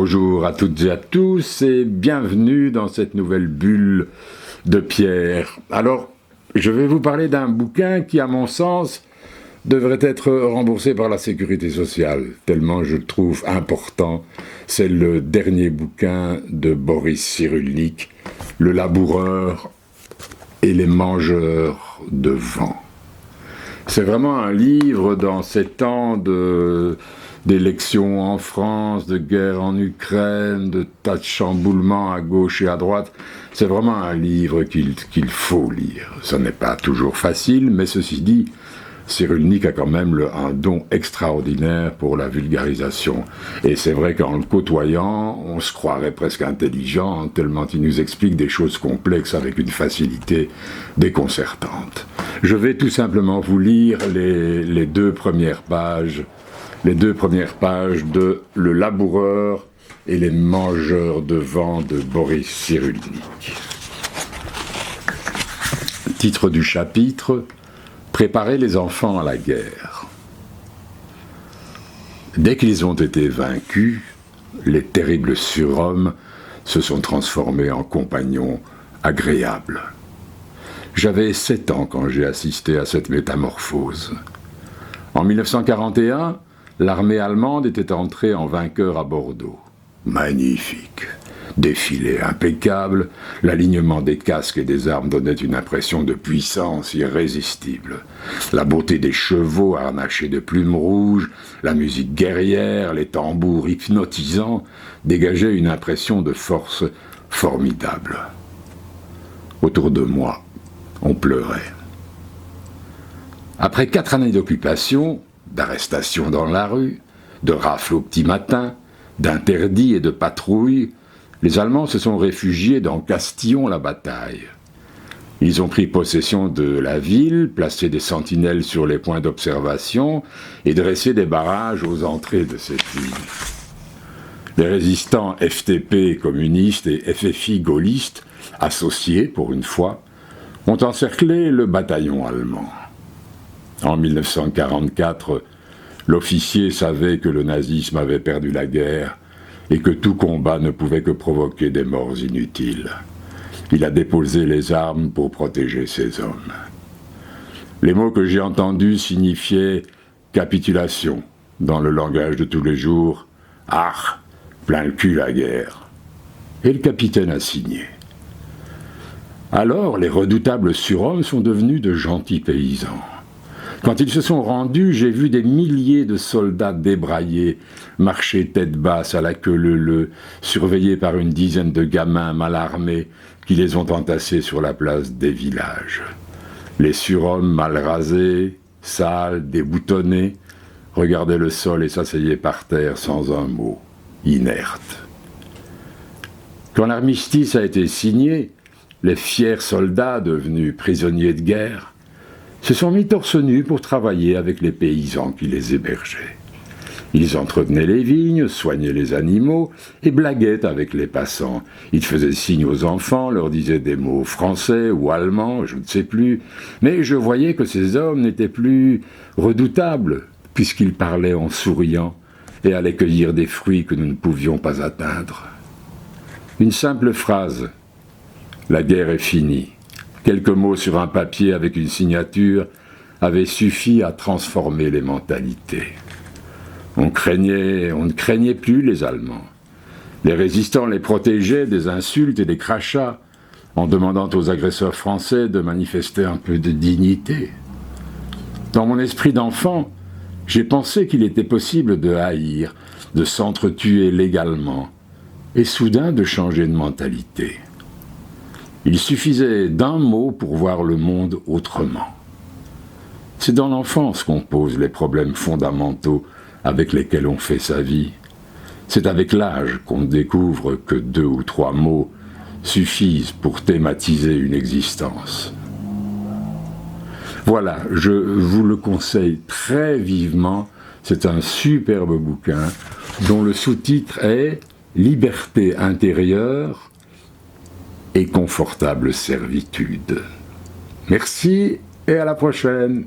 Bonjour à toutes et à tous et bienvenue dans cette nouvelle bulle de pierre. Alors, je vais vous parler d'un bouquin qui, à mon sens, devrait être remboursé par la Sécurité sociale, tellement je le trouve important. C'est le dernier bouquin de Boris Cyrulnik, Le laboureur et les mangeurs de vent. C'est vraiment un livre dans ces temps d'élections en France, de guerre en Ukraine, de tas de chamboulements à gauche et à droite. C'est vraiment un livre qu'il faut lire. Ce n'est pas toujours facile, mais ceci dit, Cyrulnik a quand même un don extraordinaire pour la vulgarisation. Et c'est vrai qu'en le côtoyant, on se croirait presque intelligent, tellement il nous explique des choses complexes avec une facilité déconcertante. Je vais tout simplement vous lire les deux premières pages de Le laboureur et les mangeurs de vent de Boris Cyrulnik. Titre du chapitre: Préparer les enfants à la guerre. Dès qu'ils ont été vaincus, les terribles surhommes se sont transformés en compagnons agréables. J'avais 7 ans quand j'ai assisté à cette métamorphose. En 1941, l'armée allemande était entrée en vainqueur à Bordeaux. Magnifique! Défilé impeccable, l'alignement des casques et des armes donnait une impression de puissance irrésistible. La beauté des chevaux harnachés de plumes rouges, la musique guerrière, les tambours hypnotisants dégageaient une impression de force formidable. Autour de moi, on pleurait. Après 4 années d'occupation, d'arrestations dans la rue, de rafles au petit matin, d'interdits et de patrouilles, les Allemands se sont réfugiés dans Castillon-la-Bataille. Ils ont pris possession de la ville, placé des sentinelles sur les points d'observation et dressé des barrages aux entrées de cette ville. Les résistants FTP communistes et FFI gaullistes, associés pour une fois, ont encerclé le bataillon allemand. En 1944, l'officier savait que le nazisme avait perdu la guerre et que tout combat ne pouvait que provoquer des morts inutiles. Il a déposé les armes pour protéger ses hommes. Les mots que j'ai entendus signifiaient capitulation, dans le langage de tous les jours. Ah, plein le cul la guerre. Et le capitaine a signé. Alors, les redoutables surhommes sont devenus de gentils paysans. Quand ils se sont rendus, j'ai vu des milliers de soldats débraillés, marcher tête basse à la queue leu-leu, surveillés par une dizaine de gamins mal armés qui les ont entassés sur la place des villages. Les surhommes mal rasés, sales, déboutonnés, regardaient le sol et s'asseyaient par terre sans un mot, inertes. Quand l'armistice a été signé, les fiers soldats, devenus prisonniers de guerre, se sont mis torse nu pour travailler avec les paysans qui les hébergeaient. Ils entretenaient les vignes, soignaient les animaux et blaguaient avec les passants. Ils faisaient signe aux enfants, leur disaient des mots français ou allemands, je ne sais plus, mais je voyais que ces hommes n'étaient plus redoutables, puisqu'ils parlaient en souriant et allaient cueillir des fruits que nous ne pouvions pas atteindre. Une simple phrase: la guerre est finie. Quelques mots sur un papier avec une signature avaient suffi à transformer les mentalités. On ne craignait plus les Allemands. Les résistants les protégeaient des insultes et des crachats, en demandant aux agresseurs français de manifester un peu de dignité. Dans mon esprit d'enfant, j'ai pensé qu'il était possible de haïr, de s'entretuer légalement, et soudain de changer de mentalité. Il suffisait d'un mot pour voir le monde autrement. C'est dans l'enfance qu'on pose les problèmes fondamentaux avec lesquels on fait sa vie. C'est avec l'âge qu'on découvre que 2 ou 3 mots suffisent pour thématiser une existence. Voilà, je vous le conseille très vivement. C'est un superbe bouquin dont le sous-titre est « Liberté intérieure et confortable servitude ». Merci et à la prochaine.